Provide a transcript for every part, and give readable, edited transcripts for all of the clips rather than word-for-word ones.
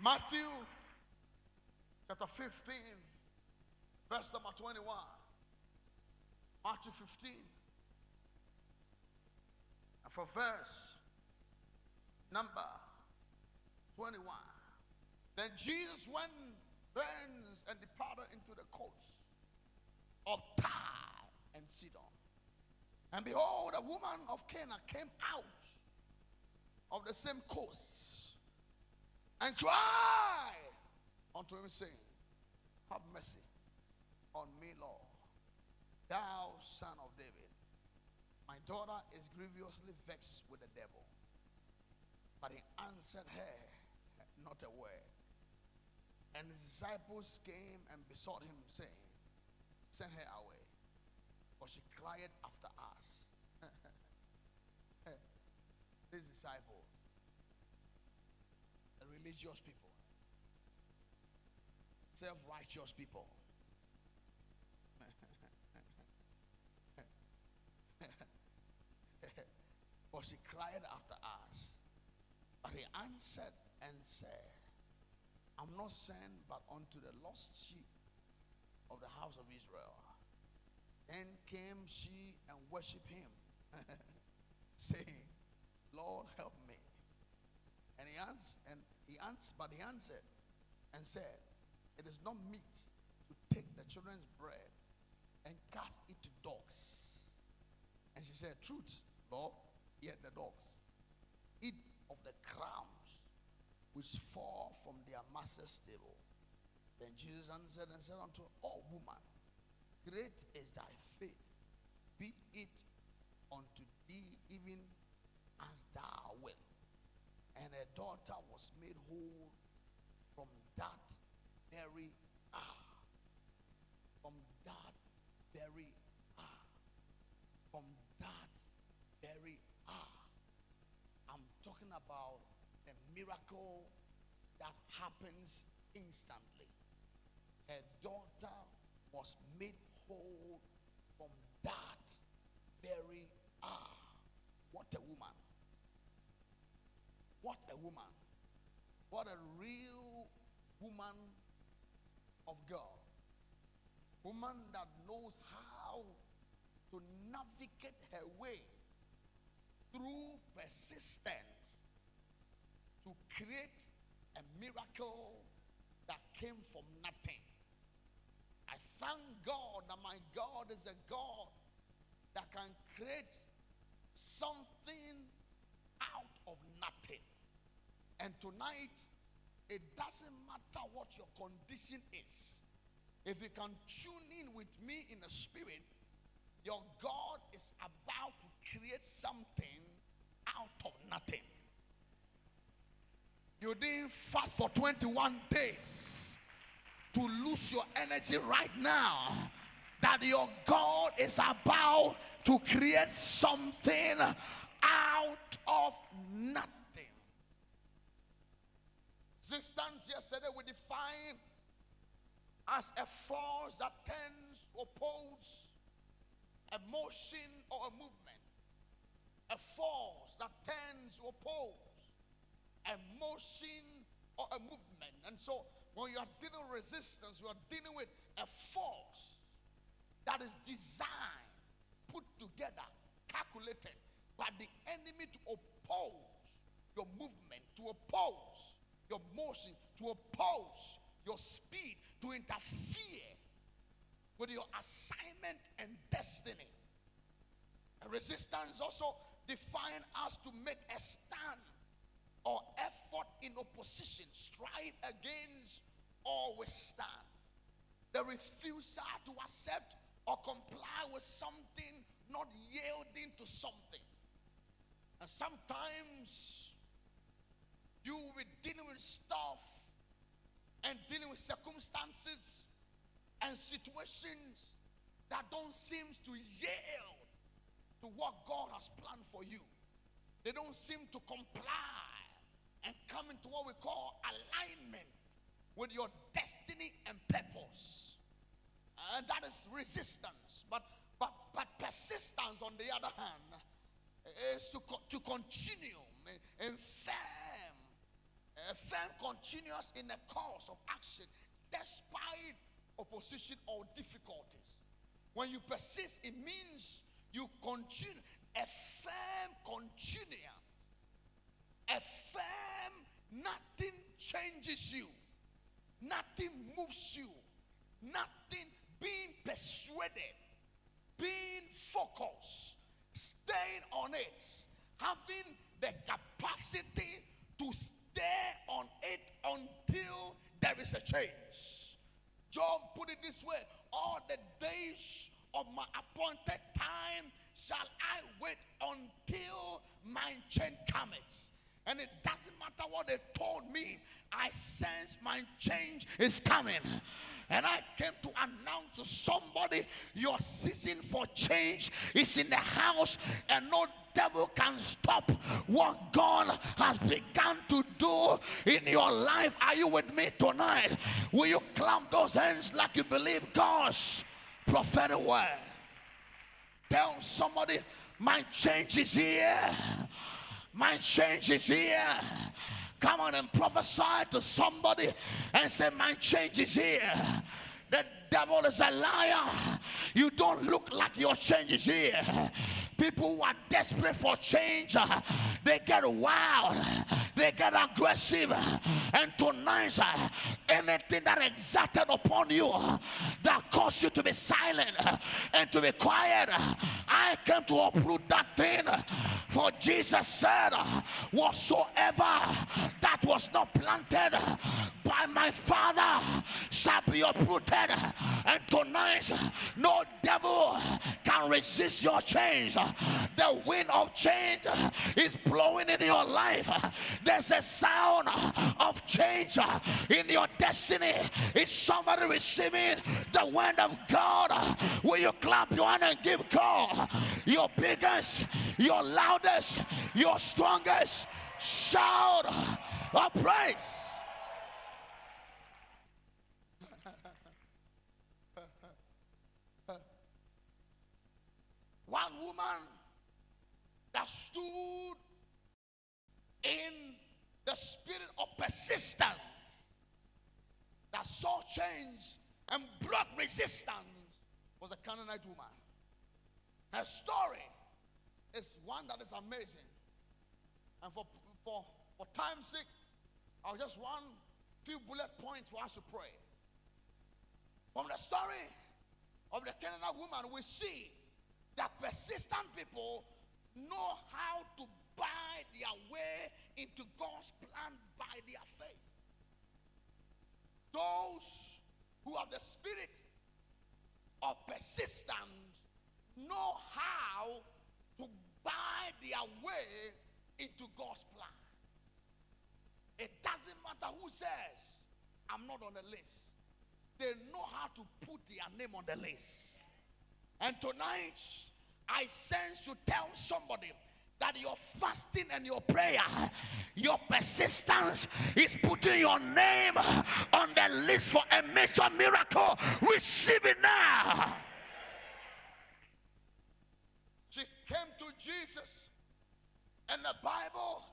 Matthew chapter 15, verse number 21. Matthew 15. And for verse number 21. Then Jesus went thence and departed into the coast of Tyre and Sidon. And behold, a woman of Canaan came out of the same coast and cried unto him, saying, have mercy on me, Lord, thou son of David. My daughter is grievously vexed with the devil. But he answered her not a word. And his disciples came and besought him, saying, send her away, for she cried after us. These disciples, the religious people, self-righteous people, for she cried after us. But he answered and said, I'm not sent but unto the lost sheep of the house of Israel. Then came she and worshipped him, saying, Lord, help me. And he answered and said, it is not meet to take the children's bread and cast it to dogs. And she said, truth, Lord, yet the dogs eat of the crumbs which fall from their master's table. Then Jesus answered and said unto her, oh woman, great is thy faith. Be it unto thee even as thou wilt. And her daughter was made whole from that very hour. From that very hour. From that very hour. I'm talking about a miracle that happens instantly. Her daughter was made whole from that very hour. What a woman. What a woman. What a real woman of God. Woman that knows how to navigate her way through persistence to create a miracle that came from nothing. I thank God that my God is a God that can create something out of nothing. And tonight, it doesn't matter what your condition is. If you can tune in with me in the spirit, your God is about to create something out of nothing. You didn't fast for 21 days to lose your energy right now. That your God is about to create something out of nothing. Resistance, yesterday we defined as a force that tends to oppose a motion or a movement. A force that tends to oppose a motion or a movement. And so when you are dealing with resistance, you are dealing with a force that is designed, put together, calculated by the enemy to oppose your movement, to oppose your motion, to oppose your speed, to interfere with your assignment and destiny. And resistance also defines us to make a stand or effort in opposition, strive against or withstand. The refusal to accept or comply with something, not yielding to something. And sometimes you will be dealing with stuff and dealing with circumstances and situations that don't seem to yield to what God has planned for you. They don't seem to comply and come into what we call alignment with your destiny and purpose. And that is resistance. But persistence, on the other hand, is to continue in firm firm, continuous in a course of action despite opposition or difficulties. When you persist, it means you continue. A firm continuance. A firm, nothing changes you. Nothing moves you. Nothing, being persuaded, being focused, staying on it, having the capacity to stay on it until there is a change. John put it this way: all the days of my appointed time shall I wait until my change cometh. And it doesn't matter what they told me, I sense my change is coming. And I came to announce to somebody, your season for change is in the house, and no devil can stop what God has begun to do in your life. Are you with me tonight? Will you clap those hands like you believe God's prophetic word? Tell somebody, my change is here. My change is here. Come on and prophesy to somebody and say, my change is here. The devil is a liar. You don't look like your change is here. People who are desperate for change, they get wild, they get aggressive. And tonight, anything that exerted upon you that caused you to be silent and to be quiet, I came to uproot that thing. For Jesus said, whatsoever that was not planted by my Father shall be uprooted. And tonight, no devil can resist your change. The wind of change is blowing in your life. There's a sound of change in your destiny. Is somebody receiving the word of God? Will you clap your hand and give God your biggest, your loudest, your strongest shout of praise? One woman that stood in the spirit of persistence, that saw change and broke resistance, was a Canaanite woman. Her story is one that is amazing. And for time's sake, I'll just one few bullet points for us to pray. From the story of the Canaanite woman, we see that persistent people know how to buy their way into God's plan by their faith. Those who have the spirit of persistence know how to buy their way into God's plan. It doesn't matter who says, I'm not on the list. They know how to put their name on the list. And tonight, I sense to tell somebody that your fasting and your prayer, your persistence is putting your name on the list for a major miracle. Receive it now. She came to Jesus, and the Bible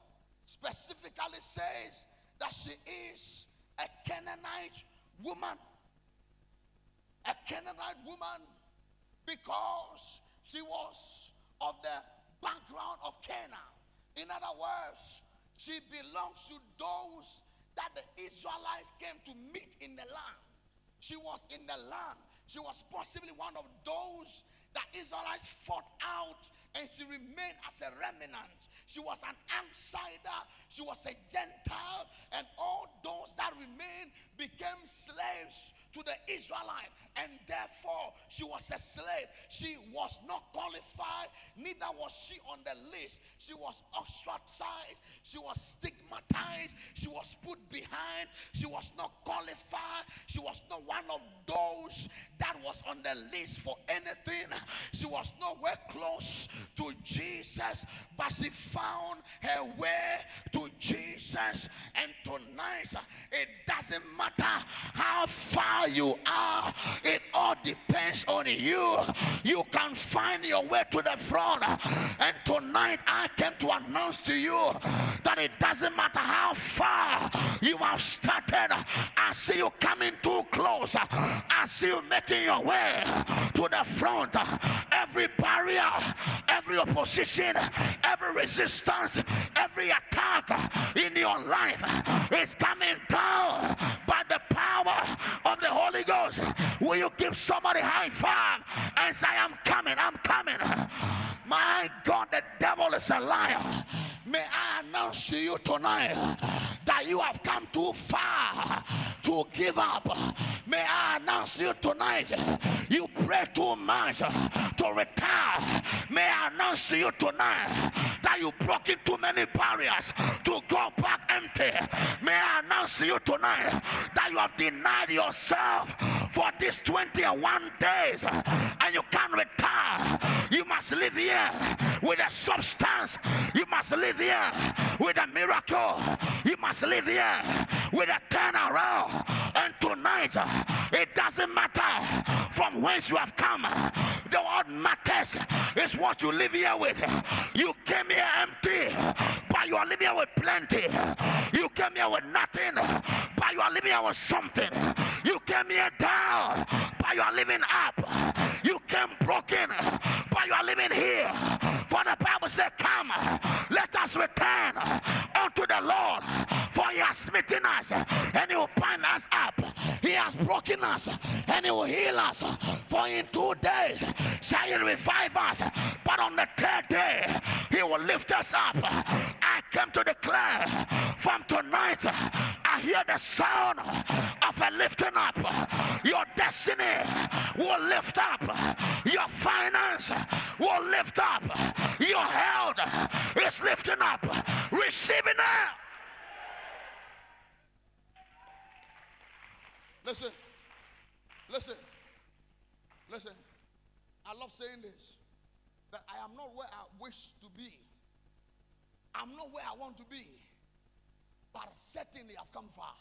specifically says that she is a Canaanite woman. A Canaanite woman, because she was of the background of Canaan. In other words, she belongs to those that the Israelites came to meet in the land. She was in the land. She was possibly one of those that Israelites fought out, and she remained as a remnant. She was an outsider. She was a Gentile, and all those that remained became slaves to the Israelites, and therefore she was a slave. She was not qualified, neither was she on the list. She was ostracized, she was stigmatized, she was put behind, she was not qualified, she was not one of those that was on the list for anything. She was nowhere close to Jesus, but she found her way to Jesus. And tonight, it doesn't matter how far wherever you are, it all depends on you. You can find your way to the front. And tonight I came to announce to you that it doesn't matter how far you have started. I see you coming too close. I see you making your way to the front. Every barrier, every opposition, every resistance, every attack in your life is coming down by the power of the Holy Ghost. Will you give somebody a high five and say, I'm coming, I'm coming? My God, the devil is a liar. May I announce to you tonight that you have come too far to give up. May I announce to you tonight, you pray too much to retire. May I announce to you tonight that you broke in too many barriers to go back empty. May I announce to you tonight that you have denied yourself for these 21 days and you can't retire. You must live here with a substance. You must live here with a miracle. You must live here with a turnaround. And tonight, it doesn't matter from whence you have come. The what matters is what you live here with. You came here empty, but you are living here with plenty. You came here with nothing, but you are living here with something. You came here down, but you are living up. You came broken, but you are living here. For the Bible said, come, let us return unto the Lord, for he has smitten us, and he will bind us up. He has broken us, and he will heal us. For in 2 days shall he revive us, but on the third day he will lift us up. I came to declare from tonight, I hear the sound of a lifting up. Your destiny will lift up. Your finance will lift up. Your health is lifting up. Receive it now. Listen. I love saying this, that I am not where I wish to be. I'm not where I want to be, but certainly I've come far.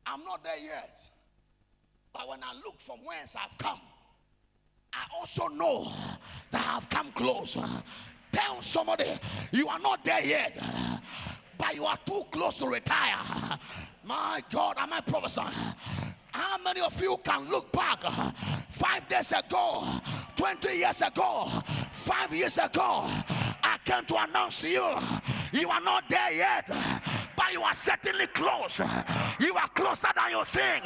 I'm not there yet, but when I look from whence I've come, I also know that I've come close. Tell somebody, you are not there yet, but you are too close to retire. My God, am I prophesying? How many of you can look back 5 days ago, 20 years ago, 5 years ago? I came to announce to you, you are not there yet, but you are certainly close. You are closer than you think.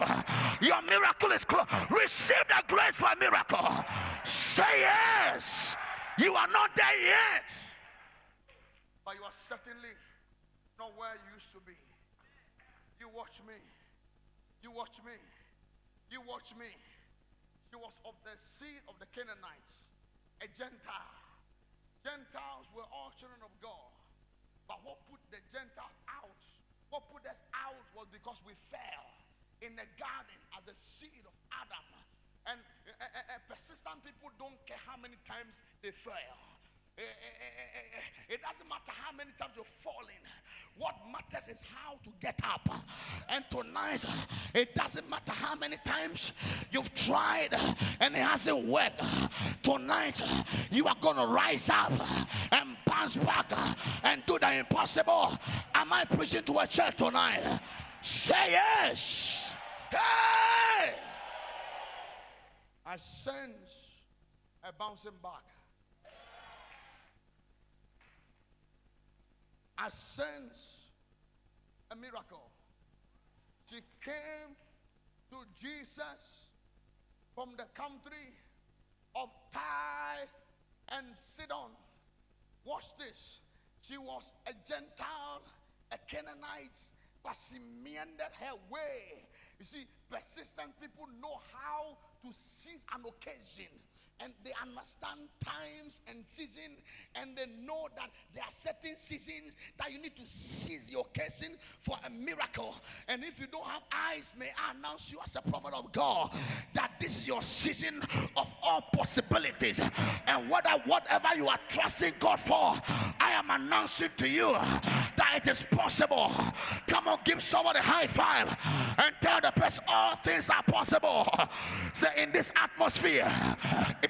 Your miracle is close. Receive the grace for a miracle. Say yes. You are not there yet, but you are certainly not where you used to be. You watch me. You watch me. You watch me. She was of the seed of the Canaanites, a Gentile. Gentiles were all children of God. But what put the Gentiles out, what put us out was because we fell in the garden as a seed of Adam. And persistent people don't care how many times they fail. It doesn't matter how many times you're falling. What matters is how to get up. And tonight, it doesn't matter how many times you've tried and it hasn't worked. Tonight, you are going to rise up and bounce back and do the impossible. Am I preaching to a church tonight? Say yes. Hey! I sense a bouncing back. I sense a miracle. She came to Jesus from the country of Tyre and Sidon. Watch this. She was a Gentile, a Canaanite, but she meandered her way. You see, persistent people know how to seize an occasion. And they understand times and seasons, and they know that there are certain seasons that you need to seize your occasion for a miracle. And if you don't have eyes, may I announce you as a prophet of God that this is your season of all possibilities. And whatever you are trusting God for, I am announcing to you that it is possible. Come on, give somebody a high five and tell the person all things are possible. Say, in this atmosphere,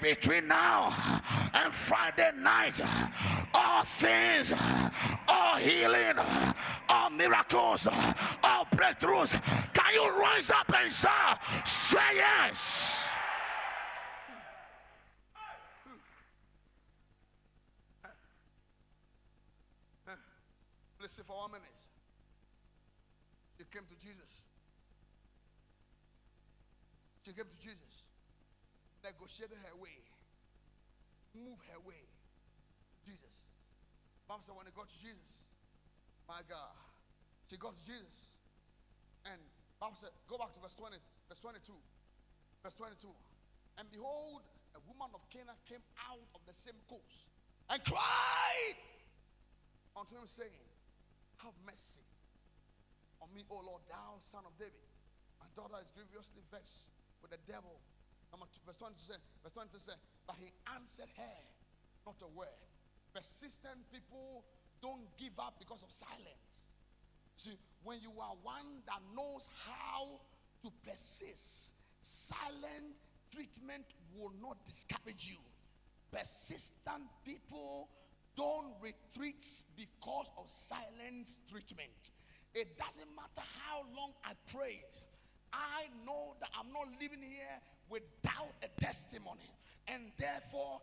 between now and Friday night, all things, all healing, all miracles, all breakthroughs. Can you rise up and shout? Say yes. Listen for 1 minute. She came to Jesus. She came to Jesus. Negotiated her way. Moved her way. Jesus. Mom said when they got to Jesus, my God, she got to Jesus. And Bible said, go back to verse 20, verse 22. Verse 22. And behold, a woman of Canaan came out of the same coast and cried unto him, saying, have mercy on me, O Lord, thou son of David. My daughter is grievously vexed with the devil. Verse 22 says, but he answered her not a word. Persistent people don't give up because of silence. See, when you are one that knows how to persist, silent treatment will not discourage you. Persistent people don't retreat because of silent treatment. It doesn't matter how long I pray. I know that I'm not living here without a testimony. And therefore,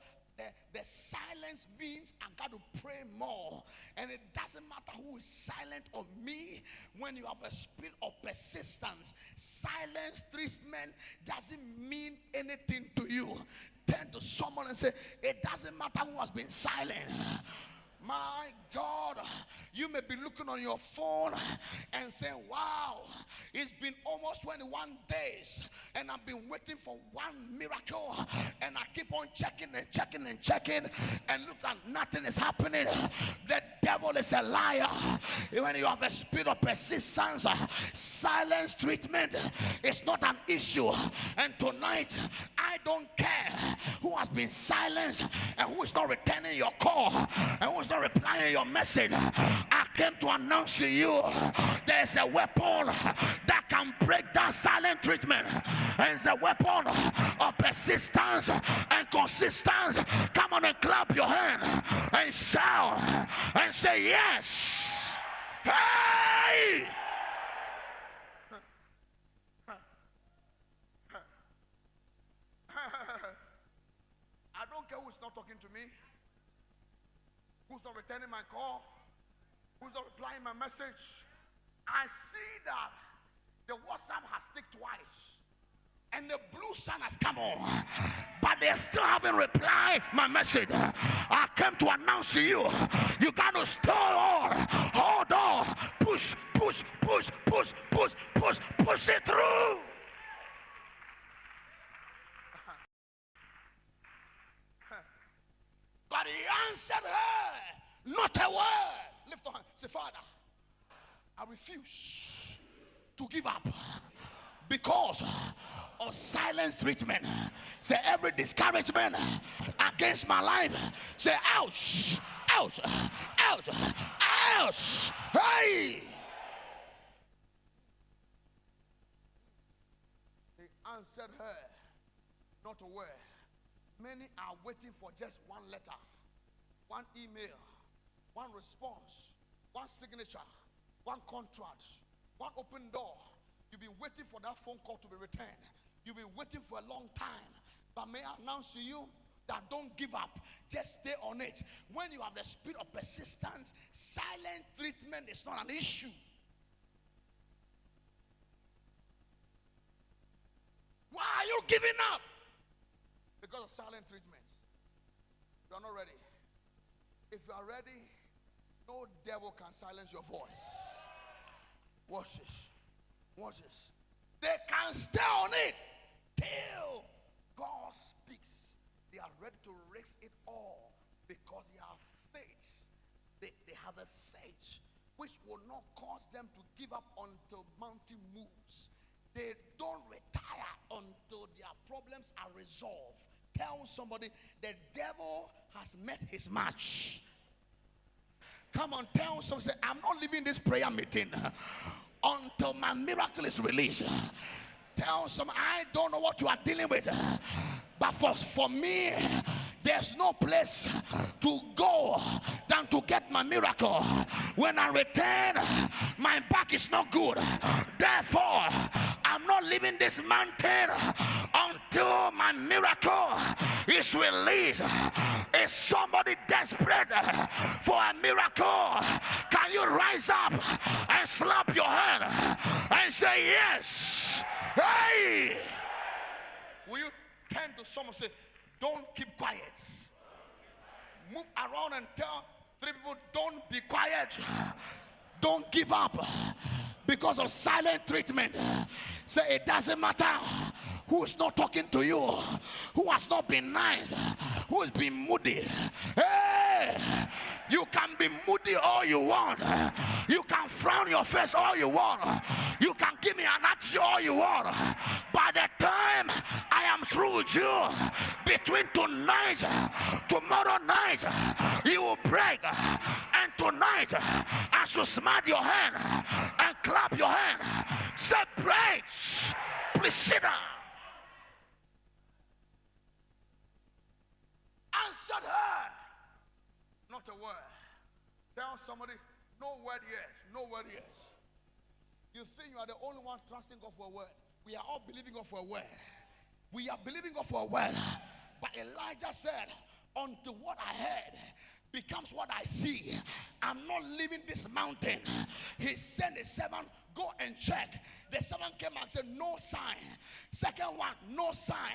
the silence means I got to pray more. And it doesn't matter who is silent on me. When you have a spirit of persistence, silence treatment doesn't mean anything to you. Turn to someone and say, it doesn't matter who has been silent. My God, you may be looking on your phone and saying, wow, it's been almost 21 days and I've been waiting for one miracle, and I keep on checking and checking and checking, and look, at nothing is happening. The devil is a liar. When you have a spirit of persistence, silence treatment is not an issue. And tonight, I don't care who has been silenced and who is not returning your call and who is not replying your message. I came to announce to you there's a weapon that can break that silent treatment, and it's a weapon of persistence and consistency. Come on and clap your hand and shout and say yes. Hey! I don't care who's not talking to me, who's not returning my call, who's not replying my message. I see that the WhatsApp has ticked twice and the blue sun has come on, but they still haven't replied my message. I came to announce to you, you got to stall on, hold on, push, push, push, push, push, push, push it through. But he answered her not a word. Lift your hand. Say, Father, I refuse to give up because of silence treatment. Say, every discouragement against my life, say, ouch, ouch, ouch, ouch. Hey! He answered her not a word. Many are waiting for just one letter, one email, one response, one signature, one contract, one open door. You've been waiting for that phone call to be returned. You've been waiting for a long time. But may I announce to you that don't give up. Just stay on it. When you have the spirit of persistence, silent treatment is not an issue. Why are you giving up? Because of silent treatment. You are not ready. If you are ready, no devil can silence your voice. Watch this. Watch this. They can stay on it till God speaks. They are ready to risk it all because they have faith. They have a faith which will not cause them to give up until mountain moves. They don't retire until their problems are resolved. Tell somebody, the devil has met his match. Come on, tell someone, say, I'm not leaving this prayer meeting until my miracle is released. Tell someone, I don't know what you are dealing with, but for me, there's no place to go than to get my miracle. When I return, my back is not good. Therefore, I'm not leaving this mountain until my miracle is released. Is somebody desperate for a miracle? Can you rise up and slap your hand and say yes? Hey! Will you turn to someone and say, don't keep quiet? Move around and tell three people, don't be quiet. Don't give up because of silent treatment. Say, it doesn't matter who's not talking to you, who has not been nice, who has been moody. Hey, you can be moody all you want. You can frown your face all you want. You can give me an attitude all you want. By the time I am through with you, between tonight, tomorrow night, you will break. And tonight, as you smile your hand and clap your hand, say praise. Please sit down. Answered her. Not a word. Tell somebody, no word yes, no word yes. You think you are the only one trusting God for a word. We are all believing God for a word. We are believing God for a word. But Elijah said, until what I heard becomes what I see, I'm not leaving this mountain. He sent a servant, go and check. The servant came and said, no sign. Second one, no sign.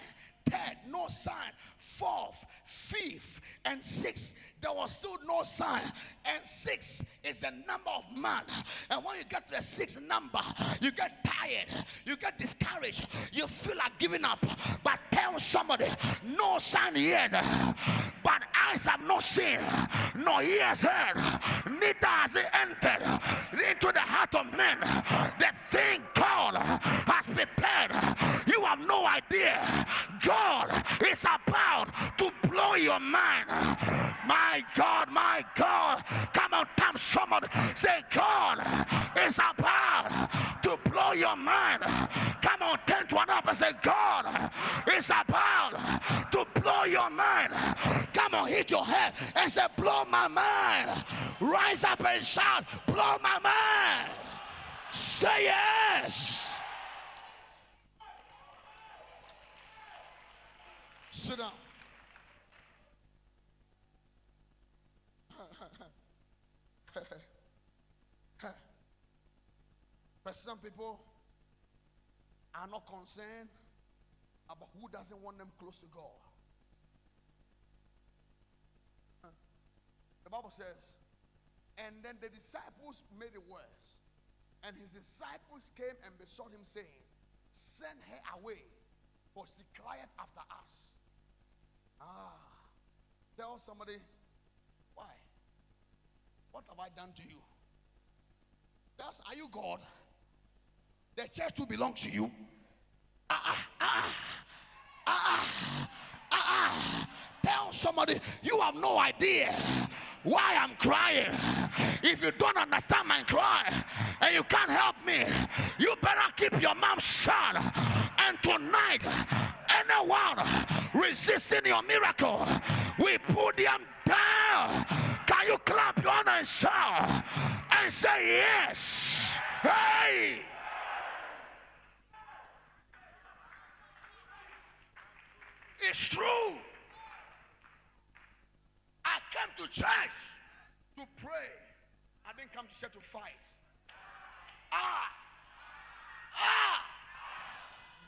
Third, no sign. Fourth, fifth, and sixth, there was still no sign. And six is the number of man. And when you get to the sixth number, you get tired, you get discouraged, you feel like giving up. But tell somebody, no sign yet. But eyes have not seen, nor ears heard, neither has it entered into the heart of men. The thing God has prepared, you have no idea. God is about to blow your mind. My God, my God. Come on, tell someone. Say, God is about to blow your mind. Come on, turn to another and say, God is about to blow your mind. Come on, hit your head and say, blow my mind. Rise up and shout, blow my mind. Say yes. Sit down. But some people are not concerned about who doesn't want them close to God. The Bible says, and then the disciples made it worse. And his disciples came and besought him, saying, send her away, for she crieth after us. Tell somebody, why? What have I done to you? Are you God? The church too belongs to you. Tell somebody, you have no idea why I'm crying. If you don't understand my cry and you can't help me, you better keep your mouth shut. And tonight, anyone resisting your miracle, we put them down. Can you clap your hands and shout and say yes? Hey! It's true. I came to church to pray. I didn't come to church to fight.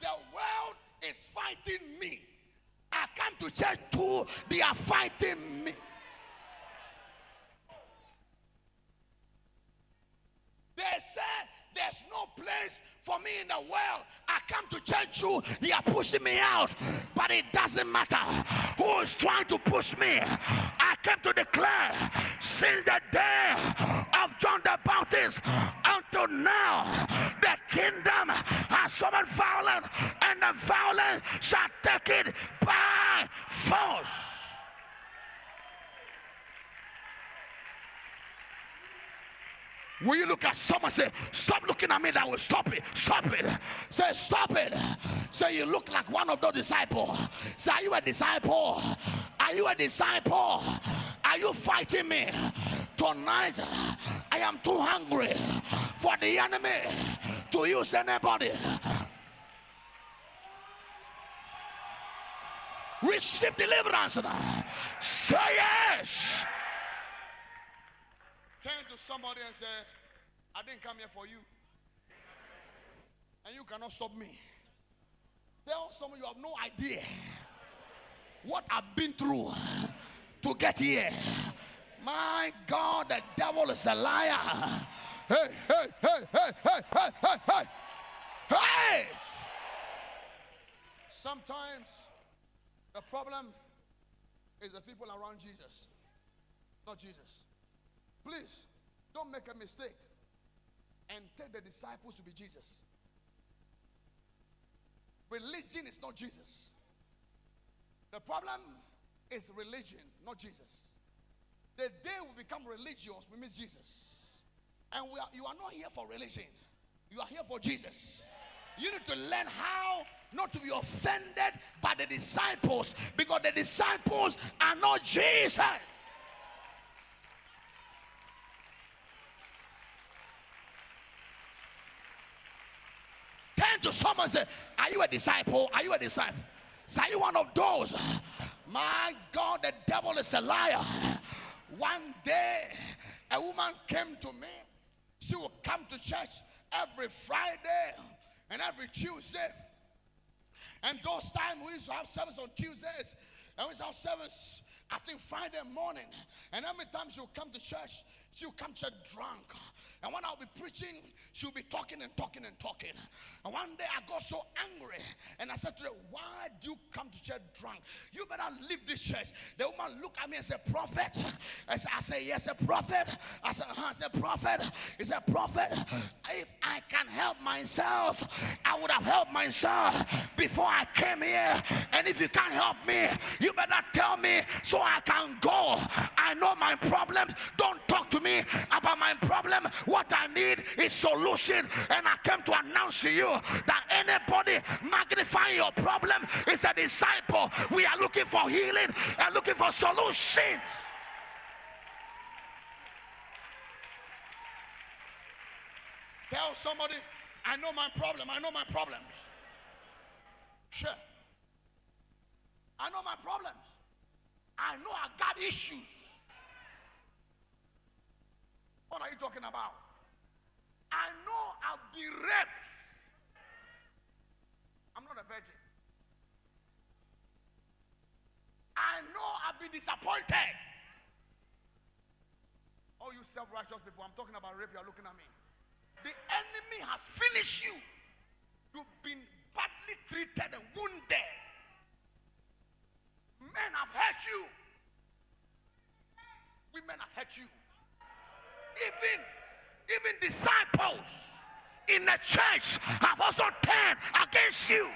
The world is fighting me. I come to church too. They are fighting me. They say there's no place for me in the world. I come to church too. They are pushing me out. But it doesn't matter who is trying to push me. I came to declare, since the day of John the Baptist until now, the kingdom has suffered violence, and the violence shall take it by force. Will you look at someone and say, stop looking at me, that will stop it. Stop it. Say, stop it. Say, you look like one of those disciples. Say, are you a disciple? Are you a disciple? Are you fighting me? Tonight, I am too hungry for the enemy to use anybody. Receive deliverance. Say yes. Turn to somebody and say, I didn't come here for you. And you cannot stop me. Tell someone you have no idea what I've been through to get here. My God, the devil is a liar. Hey, hey, hey, hey, hey, hey, hey, hey. Hey! Sometimes the problem is the people around Jesus, not Jesus. Please, don't make a mistake and take the disciples to be Jesus. Religion is not Jesus. The problem is religion, not Jesus. The day we become religious, we miss Jesus. And you are not here for religion. You are here for Jesus. You need to learn how not to be offended by the disciples, because the disciples are not Jesus. Turn to someone and say, are you a disciple? Are you a disciple? Say, are you one of those? My God, the devil is a liar. One day, a woman came to me. She would come to church every Friday and every Tuesday. And those times we used to have service on Tuesdays. And we used to have service, I think, Friday morning. And every time she would come to church, she would come to church drunk. And when I'll be preaching, she'll be talking and talking and talking. And one day I got so angry. And I said to her, why do you come to church drunk? You better leave this church. The woman looked at me and said, prophet? I said, yes, a prophet. I said, I said, prophet. He said, prophet, if I can help myself, I would have helped myself before I came here. And if you can't help me, you better tell me so I can go. I know my problems. Don't talk to me about my problem. What I need is solution. And I came to announce to you that anybody magnifying your problem is a disciple. We are looking for healing and looking for solution. Tell somebody, I know my problem. I know my problems. Sure. I know my problems. I know I got issues. What are you talking about? I know I've been raped. I'm not a virgin. I know I've been disappointed. Oh, you self-righteous people, I'm talking about rape, you're looking at me. The enemy has finished you. You've been badly treated and wounded. Men have hurt you. Women have hurt you. Even disciples in the church have also turned against you.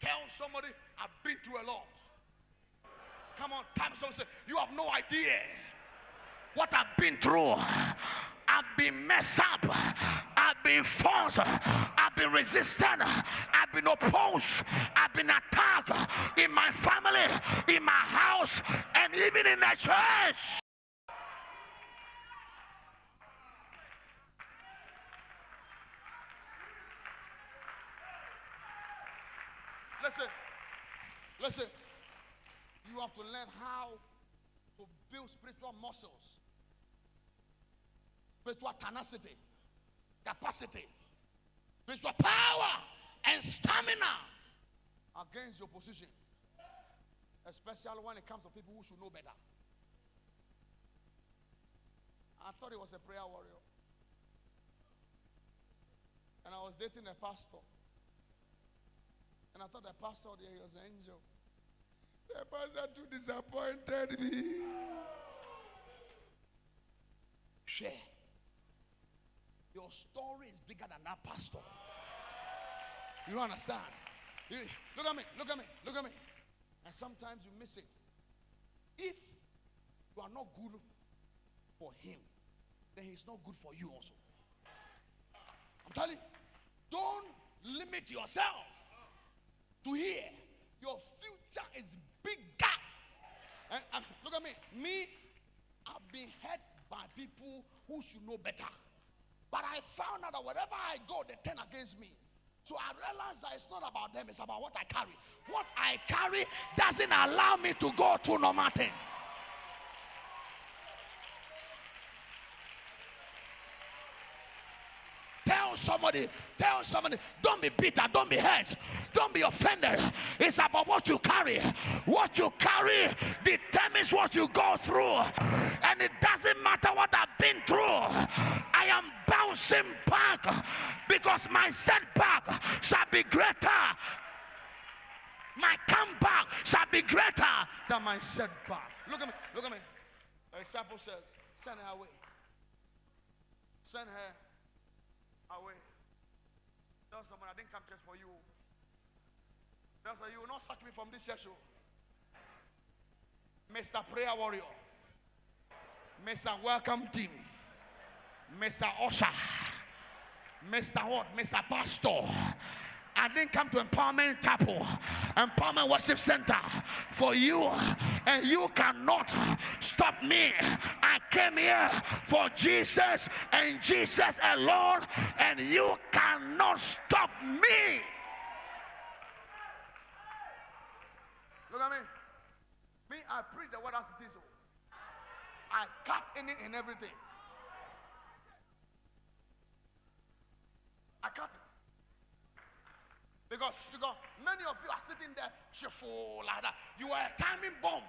Tell somebody, I've been through a lot. Come on, time someone say, you have no idea what I've been through. I've been messed up. I've been forced. I've been resisted. I've been opposed. I've been attacked in my family, in my house, and even in the church. Listen. You have to learn how to build spiritual muscles, spiritual tenacity, capacity, spiritual power, and stamina against your opposition, especially when it comes to people who should know better. I thought he was a prayer warrior, and I was dating a pastor, and I thought the pastor there, he was an angel. The pastor too disappointed me. Share. Your story is bigger than that pastor. You don't understand? Look at me. And sometimes you miss it. If you are not good for him, then he's not good for you also. I'm telling you, don't limit yourself to here. Your future is bigger. And look at me. I've been hurt by people who should know better. But I found out that wherever I go, they turn against me. So I realized that it's not about them, it's about what I carry. What I carry doesn't allow me to go through no matter. Tell somebody, don't be bitter, don't be hurt, don't be offended. It's about what you carry. What you carry determines what you go through. And it doesn't matter what I've been through. I am bouncing back because my setback shall be greater. My comeback shall be greater than my setback. Look at me, look at me. The disciple says, send her away. Send her away. Tell someone, I didn't come church for you. Tell someone, you will not sack me from this church. Mr. Prayer Warrior, Mr. Welcome Team, Mr. Usher, Mr. What? Mr. Pastor. I didn't come to Empowerment Chapel, Empowerment Worship Center for you, and you cannot stop me. I came here for Jesus and Jesus alone, and you cannot stop me. Look at me. Me, I preach the word as it is. I cut in it and everything. I cut it. Because many of you are sitting there cheerful like that. You are a timing bomb.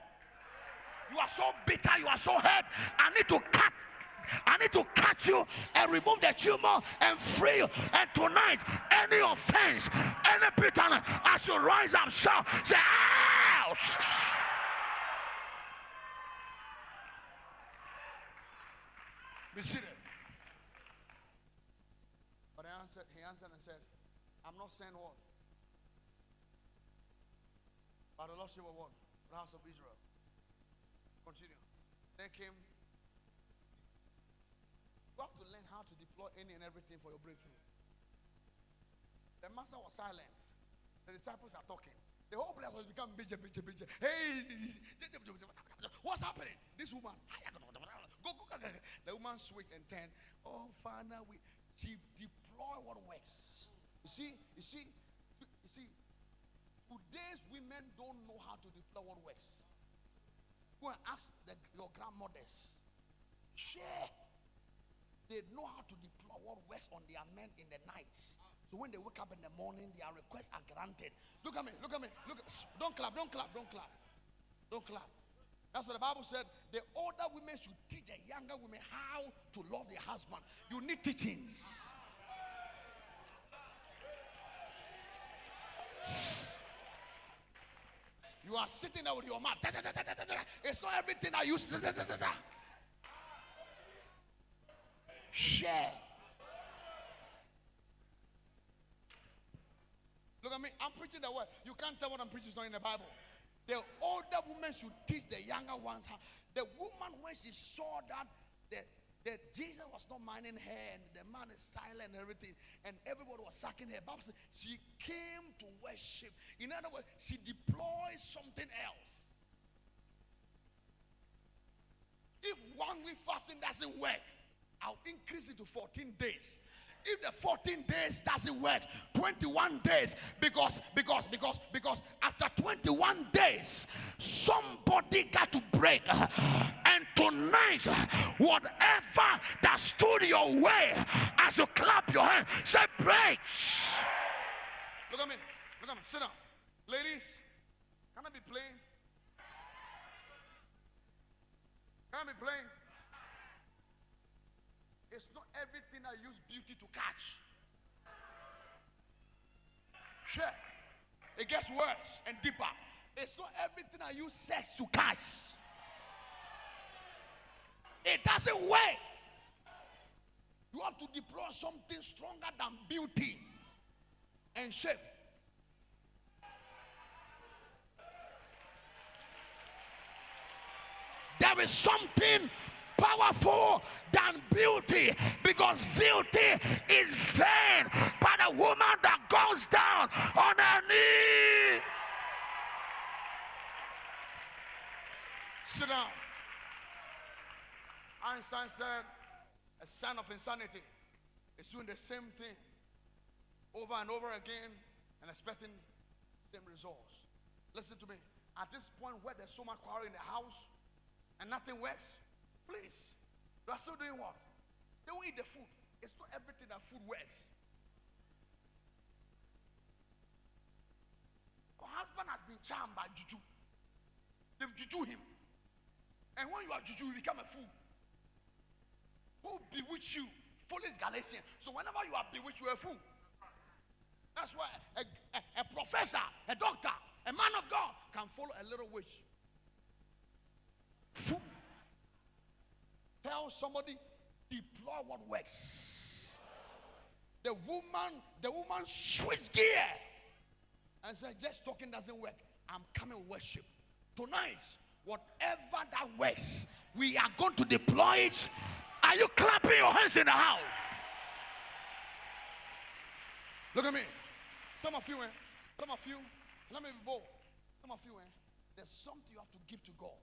You are so bitter. You are so hurt. I need to cut you and remove the tumor and free you. And tonight, any offense, any bitterness, I should rise up, shout, say, ouch! Be seated. But he answered and said, I'm not saying what? By the Lordship of what? The house of Israel. Continue. Then came. You have to learn how to deploy any and everything for your breakthrough. The master was silent. The disciples are talking. The whole place was becoming busy. Hey, what's happening? This woman. Go. The woman switched and turned. Oh, Father, she deploy what works. You see, today's women don't know how to deploy what works. Go and ask your grandmothers. Yeah. They know how to deploy what works on their men in the night. So when they wake up in the morning, their requests are granted. Look at me. Don't clap. That's what the Bible said. The older women should teach the younger women how to love their husband. You need teachings. You are sitting there with your mouth. It's not everything I use. Share. Look at me. I'm preaching the word. You can't tell what I'm preaching is not in the Bible. The older women should teach the younger ones how. The woman, when she saw that Jesus was not minding her and the man is silent and everything, and everybody was sucking her, Bible said she came to worship. In other words, she deployed something else. If 1 week fasting doesn't work, I'll increase it to 14 days. If the 14 days doesn't work, 21 days, because after 21 days, somebody got to break. And tonight, whatever that stood your way, as you clap your hand, say break. Look at me, sit down. Ladies, can I be playing? Can I be playing? It's not everything I use beauty to catch. Sure. It gets worse and deeper. It's not everything I use sex to catch. It doesn't work. You have to deploy something stronger than beauty and shape. there is something powerful than beauty, because beauty is vain, but a woman that goes down on her knees. Sit down. Einstein said a sign of insanity is doing the same thing over and over again and expecting the same results. Listen to me. At this point where there's so much quarrel in the house and nothing works, please, you are still doing what? They will eat the food. It's not everything that food works. Your husband has been charmed by juju. They've juju him. And when you are juju, you become a fool. Who bewitch you? Foolish Galatian. So whenever you are bewitched, you are a fool. That's why a professor, a doctor, a man of God can follow a little witch. Fool. Tell somebody, deploy what works. The woman switched gear and said, just talking doesn't work. I'm coming worship. Tonight, whatever that works, we are going to deploy it. Are you clapping your hands in the house? Look at me. Some of you, let me be bold. Some of you, there's something you have to give to God.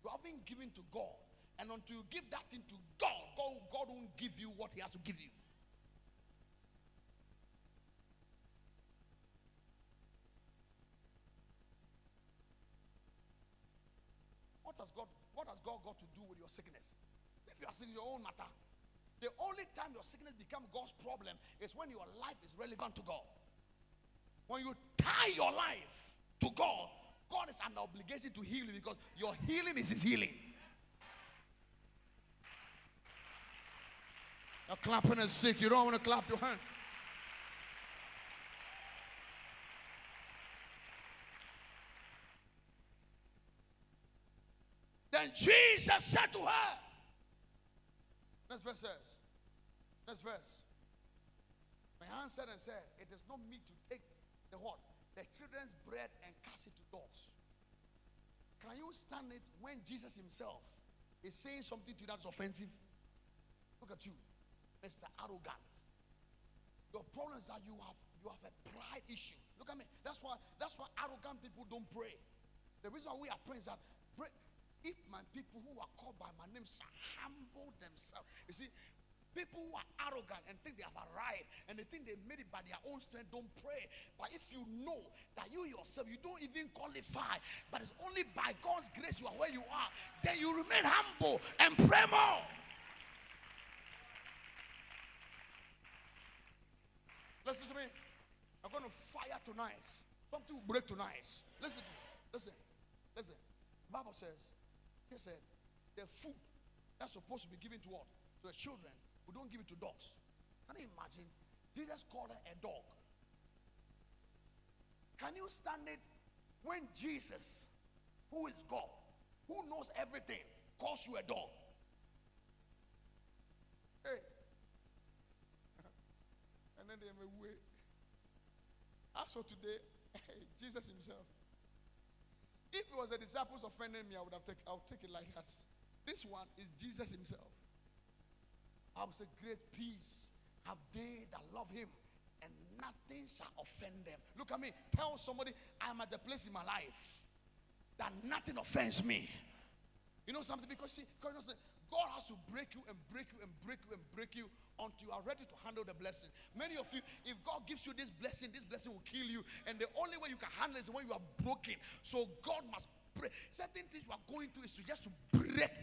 You haven't given to God. And until you give that thing to God, God won't give you what he has to give you. What has God got to do with your sickness? If you are sick in your own matter, the only time your sickness becomes God's problem is when your life is relevant to God. When you tie your life to God, God is under obligation to heal you, because your healing is his healing. You're clapping is sick. You don't want to clap your hand. Then Jesus said to her, next verse says, next verse, my answer and said, it is not meet to take the what? The children's bread and cast it to dogs. Can you stand it when Jesus himself is saying something to you that's offensive? Look at you, Mr. Arrogant. Your problem is that you have a pride issue. Look at me. That's why arrogant people don't pray. The reason we are praying is that if my people who are called by my name shall humble themselves. You see, people who are arrogant and think they have arrived and they think they made it by their own strength don't pray. But if you know that you yourself, you don't even qualify, but it's only by God's grace you are where you are, then you remain humble and pray more. Listen to me. I'm going to fire tonight. Something will break tonight. Listen to me. Listen. The Bible says, he said, the food that's supposed to be given to what? To the children, we don't give it to dogs. Can you imagine? Jesus called her a dog. Can you stand it when Jesus, who is God, who knows everything, calls you a dog? Hey. And then they may wait. As for today, Jesus himself. If it was the disciples offending me, I'll take it like that. This one is Jesus himself. I will say, great peace have they that love him, and nothing shall offend them. Look at me. Tell somebody, I'm at the place in my life that nothing offends me. You know something? Because God has to break you and break you and break you and break you until you are ready to handle the blessing. Many of you, if God gives you this blessing will kill you. And the only way you can handle it is when you are broken. So God must break. Certain things you are going through is just to break